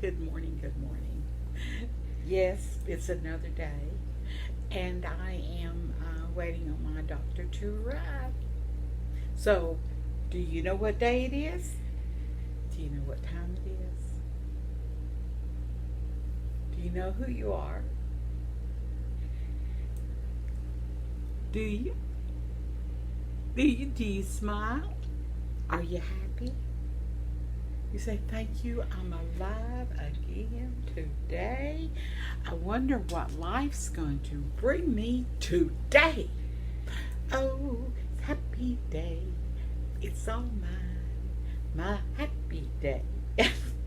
Good morning, good morning. Yes, it's another day, and I am waiting on my doctor to arrive. So, do you know what day it is? Do you know what time it is? Do you know who you are? Do you? Do you smile? Are you happy? You say, thank you, I'm alive again today. I wonder what life's going to bring me today. Oh, happy day. It's all mine. My happy day.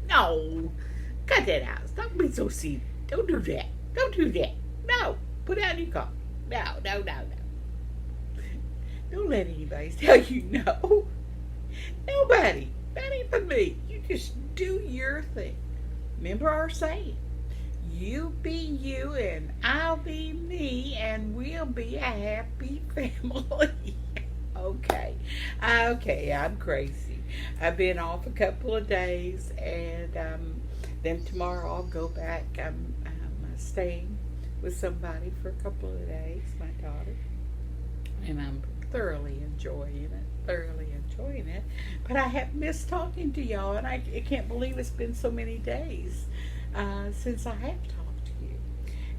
No, cut that out. Don't be so silly. Don't do that. Don't do that. No, put down your coffee. No. Don't let anybody tell you no. Nobody. Not even me. You just do your thing. Remember our saying. You be you and I'll be me and we'll be a happy family. Okay, I'm crazy. I've been off a couple of days and then tomorrow I'll go back. I'm staying with somebody for a couple of days, my daughter. And I'm thoroughly enjoying it. But I have missed talking to y'all, and I can't believe it's been so many days since I have talked to you.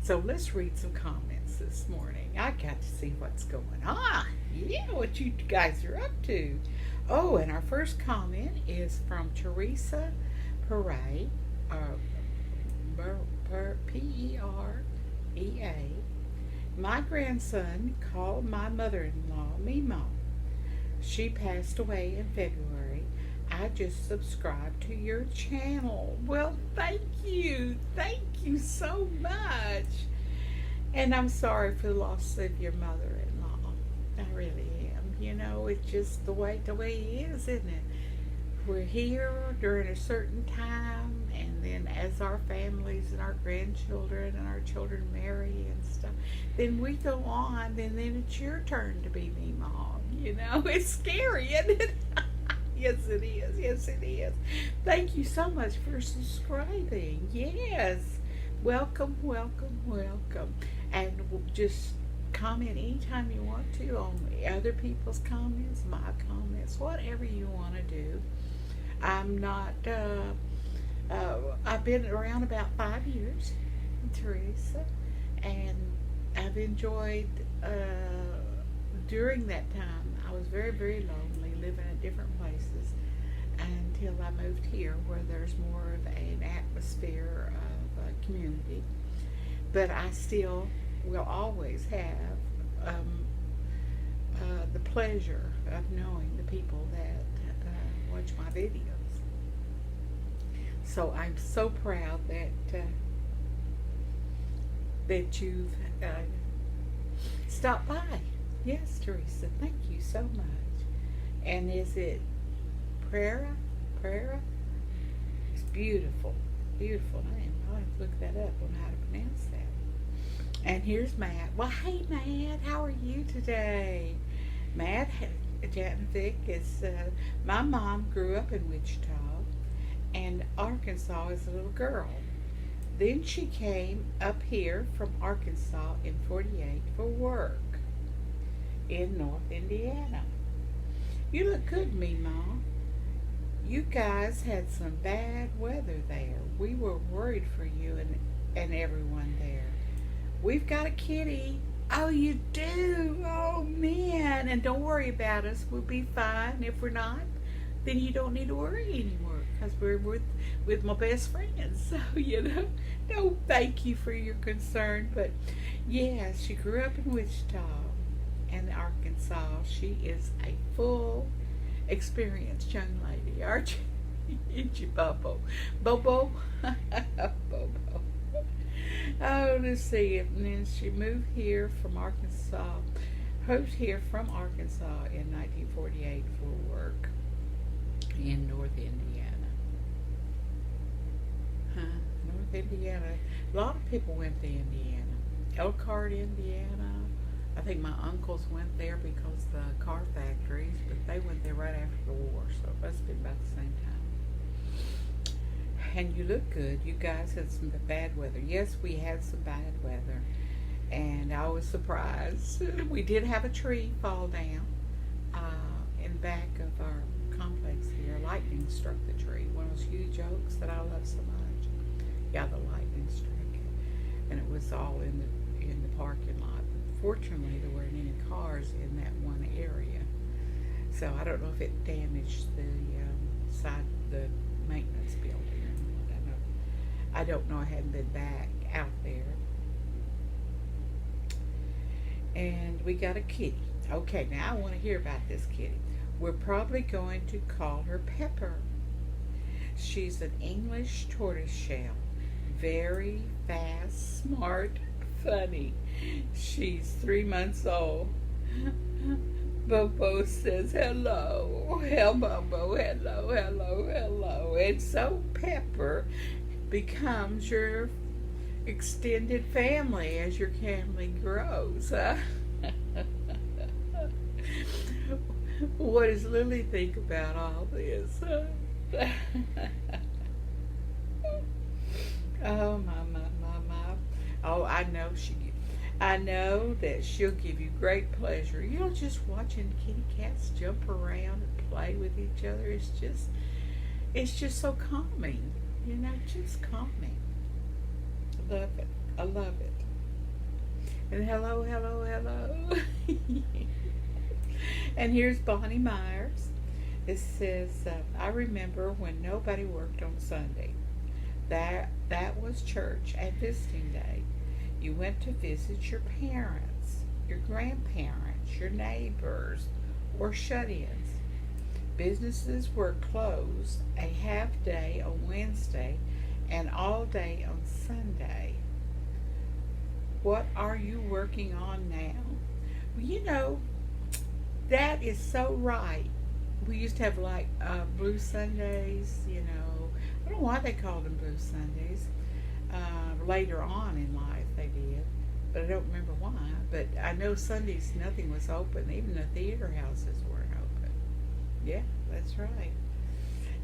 So let's read some comments this morning. I got to see what's going on. Yeah, what you guys are up to. Oh, and our first comment is from Teresa Perea, Perea. My grandson called my mother-in-law Mema. She passed away in February. I just subscribed to your channel. Well, thank you. Thank you so much. And I'm sorry for the loss of your mother-in-law. I really am. You know, it's just the way it is, isn't it? We're here during a certain time, and then as our families and our grandchildren and our children marry and stuff, then we go on, and then it's your turn to be me, Mom. You know, it's scary, isn't it? Yes, it is. Yes, it is. Thank you so much for subscribing. Yes. Welcome. And just comment anytime you want to on other people's comments, my comments, whatever you want to do. I'm not, I've been around about 5 years, Teresa, and I've enjoyed, during that time, I was very, very lonely, living in different places, until I moved here, where there's more of an atmosphere of community. But I still will always have the pleasure of knowing the people that watch my videos. So I'm so proud that you've stopped by. Yes, Teresa, thank you so much. And is it Prera? It's beautiful name. I'll have to look that up on how to pronounce that. And here's Matt. Well, hey Matt, how are you today? Matt Janovic is, my mom grew up in Wichita and Arkansas as a little girl. Then she came up here from Arkansas in 48 for work in North Indiana. You look good, Mema. You guys had some bad weather there. We were worried for you and everyone there. We've got a kitty. Oh, you do? Oh, man. And don't worry about us. We'll be fine. If we're not, then you don't need to worry anymore, because we're with my best friends. So, no, thank you for your concern. But, yeah, she grew up in Wichita and Arkansas. She is a full, experienced young lady, aren't you? Ain't you, Bobo? Bobo? Bobo. Oh, let's see. And then she moved here from Arkansas in 1948 for work in North Indiana. North Indiana. A lot of people went to Indiana. Elkhart, Indiana. I think my uncles went there because of the car factories, but they went there right after the war, so it must have been about the same time. And you look good. You guys had some bad weather. Yes, we had some bad weather. And I was surprised. We did have a tree fall down in back of our complex here. Lightning struck the tree. One of those huge oaks that I love so much. Yeah, the lightning struck it. And it was all in the parking lot. Fortunately, there weren't any cars in that one area. So I don't know if it damaged the side of the maintenance building. I don't know. I hadn't been back out there. And we got a kitty. Okay, now I want to hear about this kitty. We're probably going to call her Pepper. She's an English tortoiseshell. Very fast, smart, funny. She's 3 months old. Bobo says hello. Bobo, hello, hello, hello. And so Pepper becomes your extended family as your family grows. Huh? What does Lily think about all this? Oh my. Oh, I know that she'll give you great pleasure. You know, just watching kitty cats jump around and play with each other. It's just so calming. You know, just calming. I love it. I love it. And hello, hello, hello. And here's Bonnie Myers. It says, I remember when nobody worked on Sunday. That was church and visiting day. You went to visit your parents, your grandparents, your neighbors, or shut-ins. Businesses were closed a half day on Wednesday and all day on Sunday. What are you working on now? Well, you know, that is so right. We used to have like Blue Sundays, you know. I don't know why they called them Blue Sundays. Later on in life they did, but I don't remember why. But I know Sundays nothing was open. Even the theater houses weren't open. Yeah, that's right.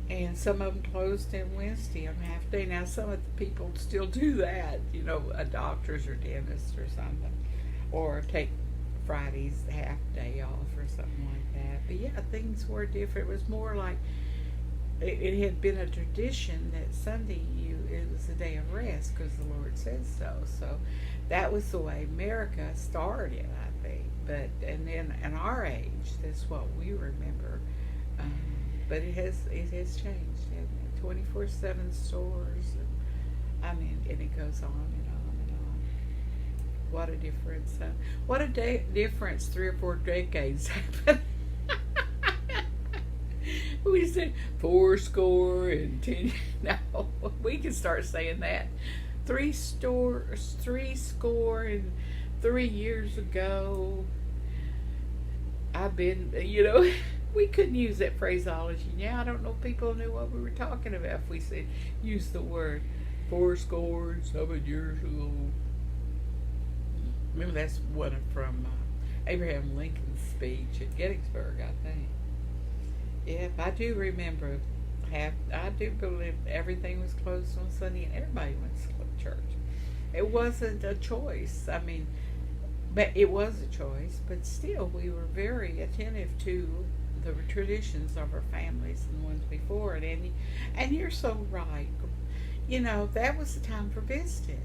And some of them closed on Wednesday on half day. Now some of the people still do that, you know, doctors or dentists or something, or take Friday's half day off or something like that. But yeah, things were different. It was more like it had been a tradition that Sunday it was a day of rest because the Lord said so. So that was the way America started, I think. But and then in our age, that's what we remember. But it has changed, hasn't it? 24/7 stores. And it goes on and on and on. What a difference! What a difference 3 or 4 decades happened. We said fourscore and 10. No, we can start saying that. 3 score and 3 years ago. I've been, you know, we couldn't use that phraseology now. I don't know if people knew what we were talking about if we said use the word 7 years ago. Remember, that's one from Abraham Lincoln's speech at Gettysburg, I think. Yeah, I do remember. I do believe everything was closed on Sunday and everybody went to church. It wasn't a choice. I mean, but it was a choice. But still, we were very attentive to the traditions of our families and the ones before it. And you're so right. You know, that was the time for visiting.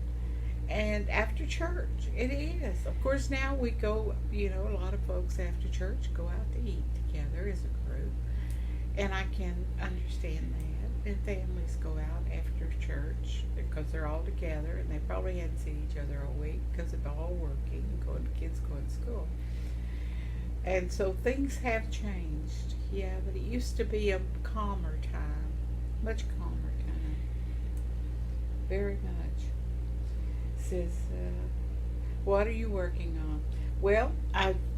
And after church, it is. Of course, now we go, you know, a lot of folks after church go out to eat together as a group. And I can understand that. And families go out after church because they're all together and they probably hadn't seen each other all week because they're all working, kids going to school. And so things have changed. Yeah, but it used to be a calmer time. Much calmer time. Very much. It says, what are you working on? Well,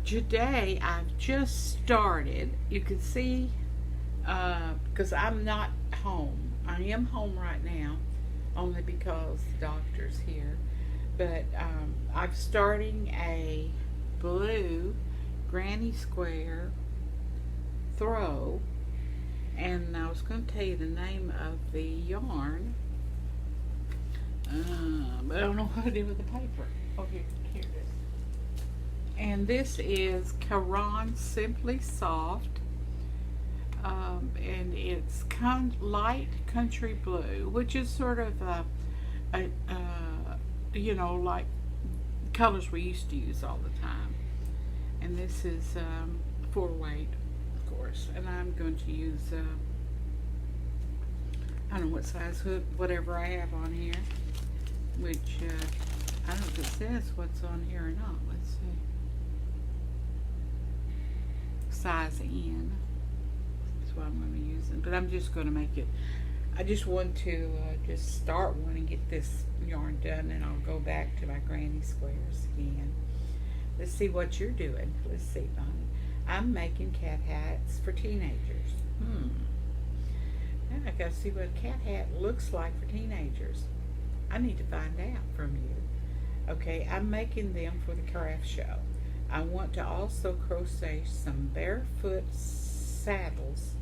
today I've just started. You can see, because I'm not home. I am home right now, only because the doctor's here. But I'm starting a blue granny square throw And I was going to tell you the name of the yarn, but I don't know what to do with the paper. Oh, here it is. And this is Caron Simply Soft, and it's light country blue, which is sort of like colors we used to use all the time. And this is 4-weight, of course, and I'm going to use I don't know what size hook, whatever I have on here, which I don't know if it says what's on here or not. Let's see. Size N. That's what I'm going to be using, but I'm just going to make it. I just want to just start one and get this yarn done, and I'll go back to my granny squares again. Let's see what you're doing. Let's see, Bonnie. I'm making cat hats for teenagers. Now I gotta see what a cat hat looks like for teenagers. I need to find out from you. Okay, I'm making them for the craft show. I want to also crochet some barefoot saddles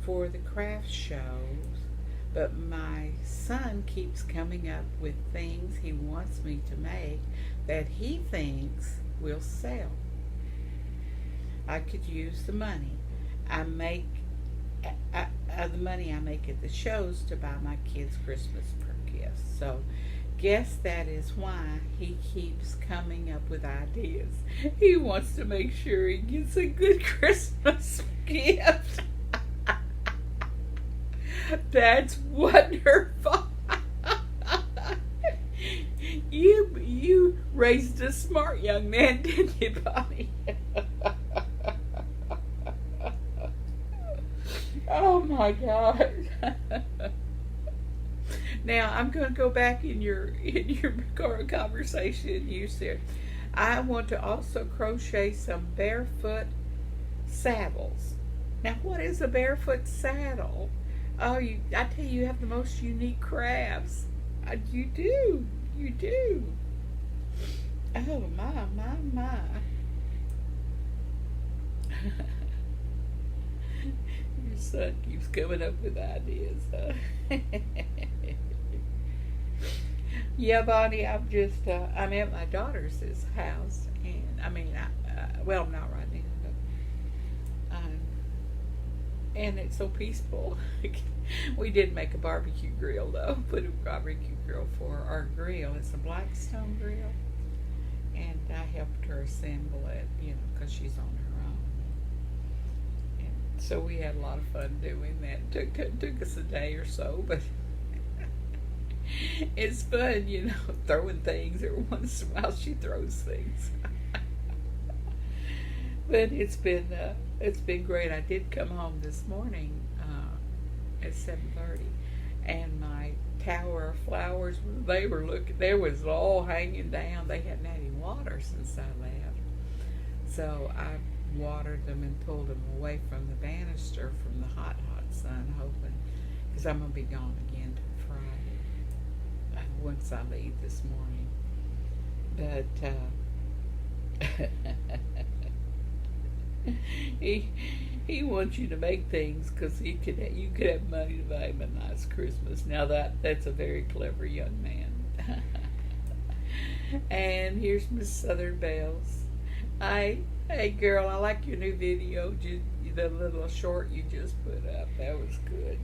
for the craft shows, but my son keeps coming up with things he wants me to make that he thinks will sell. I could use the money I make the money I make at the shows to buy my kids Christmas gifts. So guess that is why he keeps coming up with ideas. He wants to make sure he gets a good Christmas gift. That's wonderful. You raised a smart young man, didn't you, Bonnie? Oh my God. Now I'm going to go back in your conversation. You said I want to also crochet some barefoot saddles. Now what is a barefoot saddle? Oh, I tell you, you have the most unique crafts. You do. You do. Oh, my. Your son keeps coming up with ideas, huh? Yeah, Bonnie, I'm at my daughter's house, and well, not right now, but and it's so peaceful. We did make a barbecue grill, though. Put a barbecue grill for our grill. It's a Blackstone grill, and I helped her assemble it, because she's on her own. And so we had a lot of fun doing that. It took us a day or so, but it's fun, throwing things. Every once in a while she throws things. But it's been great. I did come home this morning at 7:30, and my tower of flowers, they was all hanging down. They hadn't had any water since I left, so I watered them and pulled them away from the banister from the hot sun, hoping, because I'm gonna be gone again till Friday once I leave this morning. But he wants you to make things because you could have money to buy him a nice Christmas. Now that's a very clever young man. And here's Miss Southern Bells. Hey girl, I like your new video. The little short you just put up. That was good.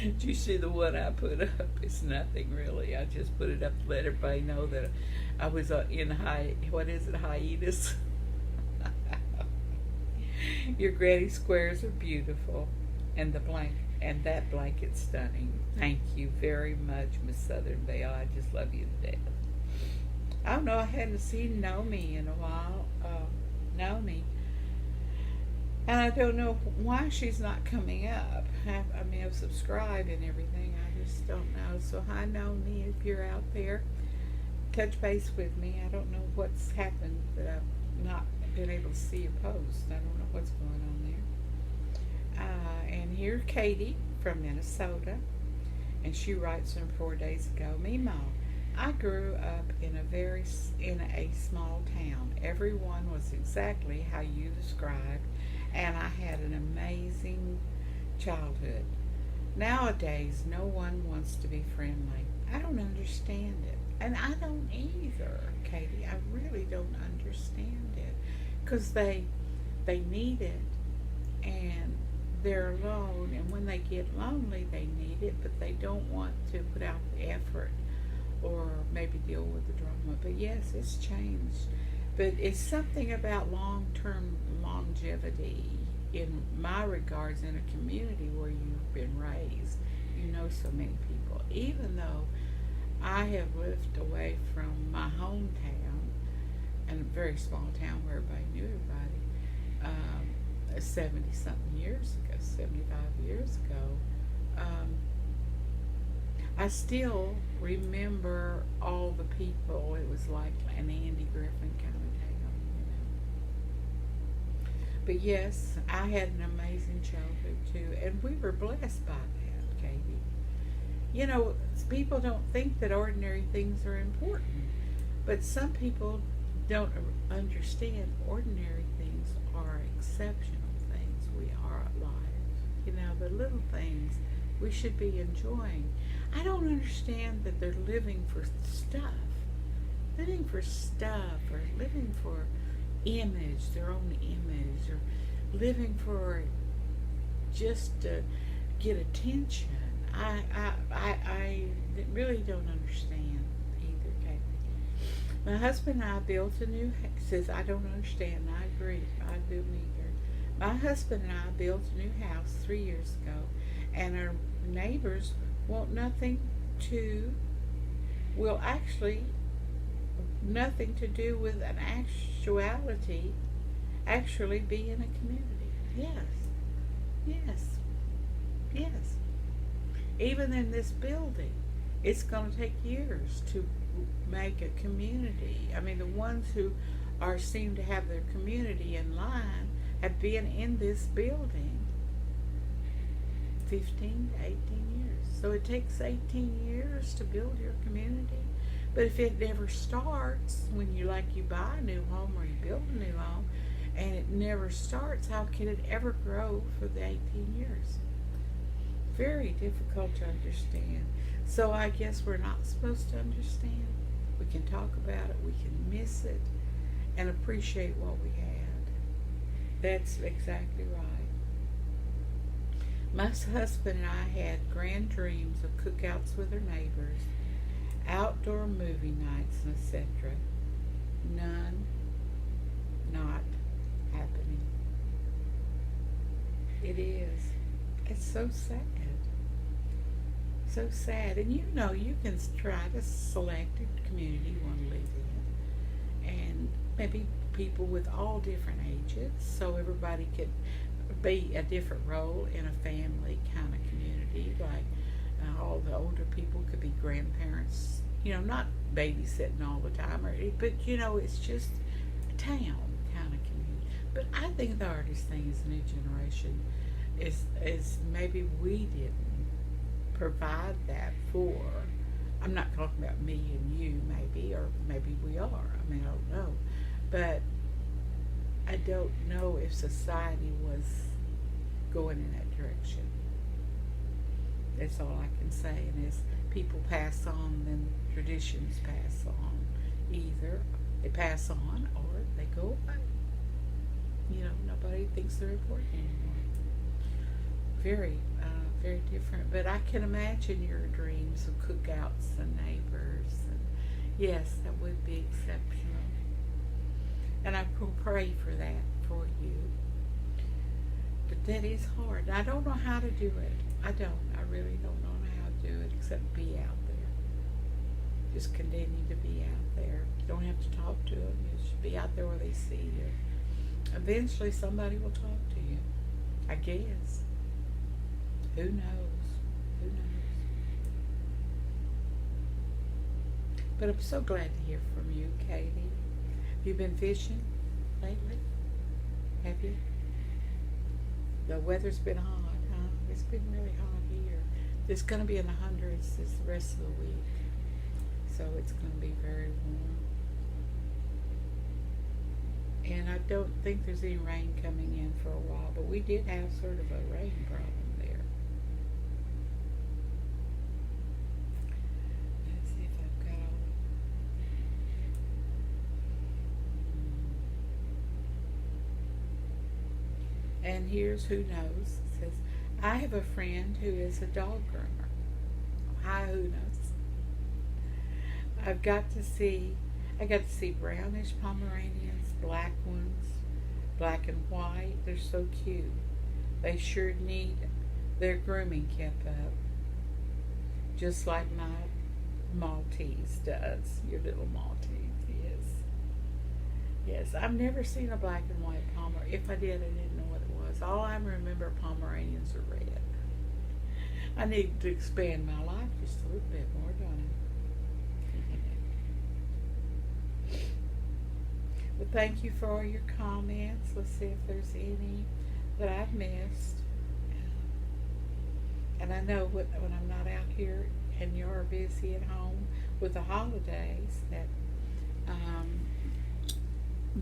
Did you see the one I put up? It's nothing really. I just put it up to let everybody know that I was in hiatus. Your granny squares are beautiful, and that blanket's stunning. Thank you very much, Miss Southern Belle. I just love you to death. I don't know. I hadn't seen Naomi in a while. Naomi. And I don't know why she's not coming up. I've subscribed and everything. I just don't know. So hi, Naomi, if you're out there, touch base with me. I don't know what's happened, but I've not been able to see your post. I don't know what's going on there. And here's Katie from Minnesota, and she writes from 4 days ago. Mema, I grew up in a small town. Everyone was exactly how you described, and I had an amazing childhood. Nowadays, no one wants to be friendly. I don't understand it. And I don't either, Katie. I really don't understand it. Because they need it and they're alone. And when they get lonely, they need it, but they don't want to put out the effort or maybe deal with the drama. But yes, it's changed. But it's something about long term longevity in my regards in a community where you've been raised. You know so many people. Even though I have lived away from my hometown in a very small town where everybody knew everybody, 70 something years ago, 75 years ago, I still remember all the people. It was like an Andy Griffin kind of town, you know. But yes, I had an amazing childhood too, and we were blessed by that, Katie. You know, people don't think that ordinary things are important, but some people don't understand ordinary things are exceptional things. We are alive. You know, the little things we should be enjoying. I don't understand that they're living for stuff, or living for image, their own image, or living for just to get attention. I really don't understand either, Kate. My husband and I built a new house. Says I don't understand. I agree. I do neither. My husband and I built a new house 3 years ago, and our neighbors want nothing to, well, actually, nothing to do with an actually be in a community. Yes, yes, yes. Even in this building, it's going to take years to make a community. I mean, the ones who seem to have their community in line have been in this building 15 to 18 years. So it takes 18 years to build your community. But if it never starts, when you buy a new home or you build a new home, and it never starts, how can it ever grow for the 18 years? Very difficult to understand. So I guess we're not supposed to understand. We can talk about it, we can miss it, and appreciate what we had. That's exactly right. My husband and I had grand dreams of cookouts with our neighbors, outdoor movie nights, and etc. None, not happening. It is. It's so sad. So sad. And you know, you can try to select a community you want to live in, and maybe people with all different ages, so everybody could be a different role in a family kind of community. Like all the older people could be grandparents, you know, not babysitting all the time, but you know, it's just a town kind of community. But I think the hardest thing is the new generation is maybe we didn't provide that for. I'm not talking about me and you, maybe, or maybe we are. I mean, I don't know, but I don't know if society was going in that direction. That's all I can say. And as people pass on, then traditions pass on. Either they pass on or they go away. You know, nobody thinks they're important anymore. Very, very different. But I can imagine your dreams of cookouts and neighbors. And yes, that would be exceptional. And I pray for that for you. But that is hard. I don't know how to do it. I really don't know how to do it except be out there. Just continue to be out there. You don't have to talk to them. You should be out there where they see you. Eventually somebody will talk to you. I guess. Who knows? Who knows? But I'm so glad to hear from you, Katie. Have you been fishing lately? Have you? The weather's been hot, huh? It's been really hot here. It's going to be in the hundreds this the rest of the week. So it's going to be very warm. And I don't think there's any rain coming in for a while, but we did have sort of a rain problem there. Let's see if I've got all. And here's who knows. It says, I have a friend who is a dog groomer. Hi, who knows? I've got to see, I got to see brownish Pomeranians, black ones, black and white. They're so cute. They sure need their grooming kept up, just like my Maltese does. Your little Maltese, yes. Yes, I've never seen a black and white Pomer. If I did, I didn't know what it was. All I remember Pomeranians are red. I need to expand my life just a little bit more, don't I? Well, thank you for all your comments. Let's see if there's any that I've missed. And I know when I'm not out here and you're busy at home with the holidays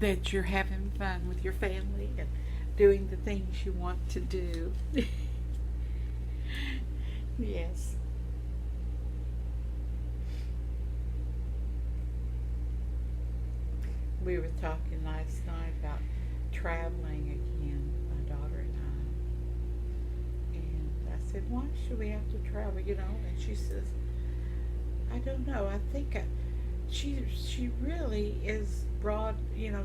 that you're having fun with your family and doing the things you want to do. Yes. We were talking last night about traveling again, my daughter and I. And I said, why should we have to travel, And she says, I don't know. I think she really is broad,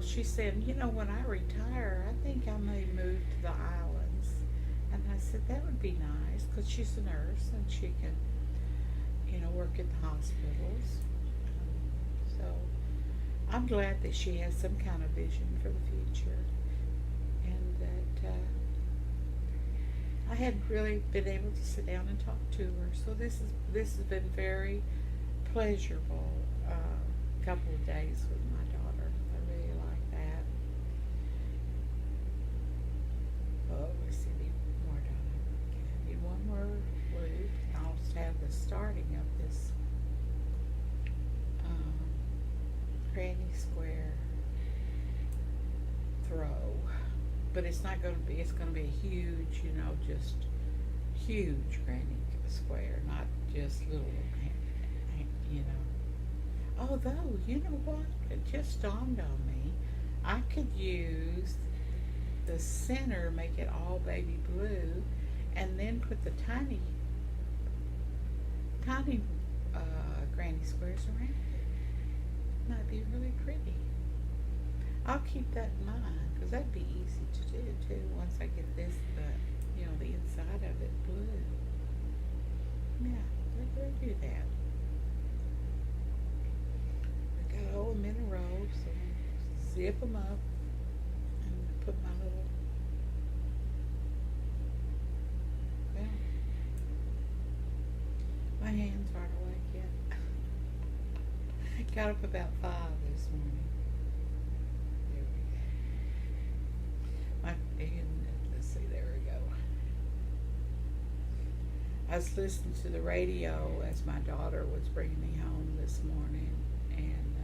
she said, when I retire, I think I may move to the islands. And I said, that would be nice, because she's a nurse and she can, work at the hospitals. So I'm glad that she has some kind of vision for the future, and that I hadn't really been able to sit down and talk to her. So this has been very pleasurable couple of days with my daughter. I really like that. Oh, we see more daughter. Okay, I need one more loop. I'll just have the starting of this granny square throw, but it's not going to be. It's going to be a huge, just huge granny square, not just little, Although, you know what? It just dawned on me. I could use the center, make it all baby blue, and then put the tiny granny squares around it. Might be really pretty. I'll keep that in mind, because that'd be easy to do, too, once I get this, the inside of it blue. Yeah, we'll do that. Hold them in a row, so zip them up and put my little, my hands aren't awake yet. Got up about 5 this morning. There we go. Let's see, there we go. I was listening to the radio as my daughter was bringing me home this morning, and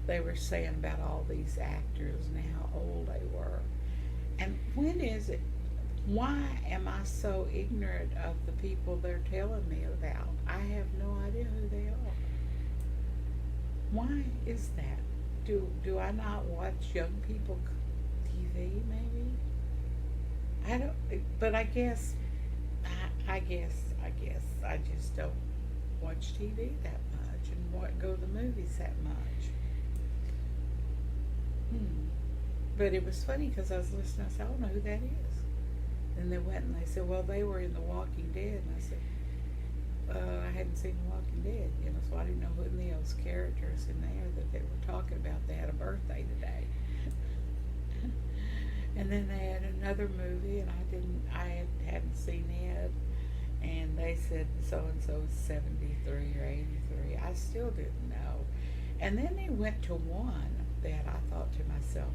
they were saying about all these actors and how old they were. And when is it? Why am I so ignorant of the people they're telling me about? I have no idea who they are. Why is that? Do I not watch young people TV? Maybe I don't. But I guess I just don't watch TV that much and go to the movies that much. But it was funny because I was listening. I said, I don't know who that is. And they went and they said, well, they were in The Walking Dead. And I said, I hadn't seen The Walking Dead, so I didn't know who any of those characters in there that they were talking about. They had a birthday today. And then they had another movie, and I hadn't seen it. And they said so-and-so is 73 or 83. I still didn't know. And then they went to one that I thought to myself,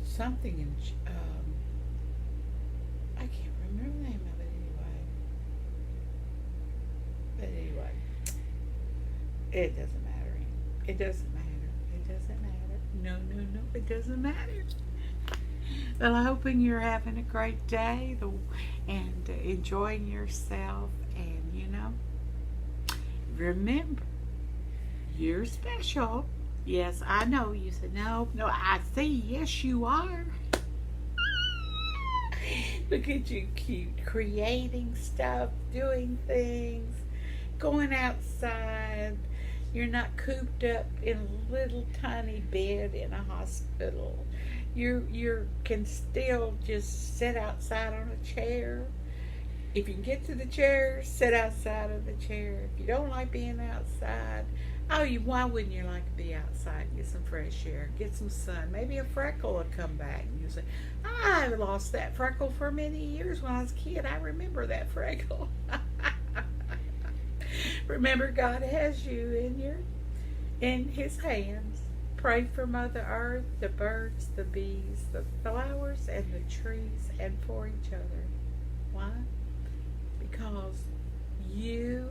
something in, I can't remember the name of it anyway. But anyway, it doesn't matter. It doesn't matter. It no, no, no. It doesn't matter. Well, I'm hoping you're having a great day and enjoying yourself. And, remember, you're special. Yes, I know. You said, no, no, I see. Yes, you are. Look at you, cute, creating stuff, doing things, going outside. You're not cooped up in a little tiny bed in a hospital. You can still just sit outside on a chair. If you can get to the chair, sit outside of the chair. If you don't like being outside, why wouldn't you like to be outside and get some fresh air, get some sun? Maybe a freckle will come back and you say, I lost that freckle for many years when I was a kid. I remember that freckle. Remember, God has you in His hands. Pray for Mother Earth, the birds, the bees, the flowers, and the trees, and for each other. Why? Because you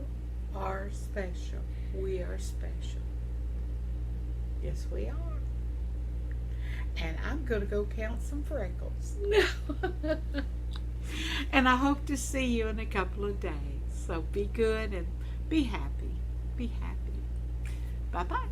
are special. We are special. Yes, we are. And I'm going to go count some freckles. And I hope to see you in a couple of days. So be good and be happy. Be happy. Bye-bye.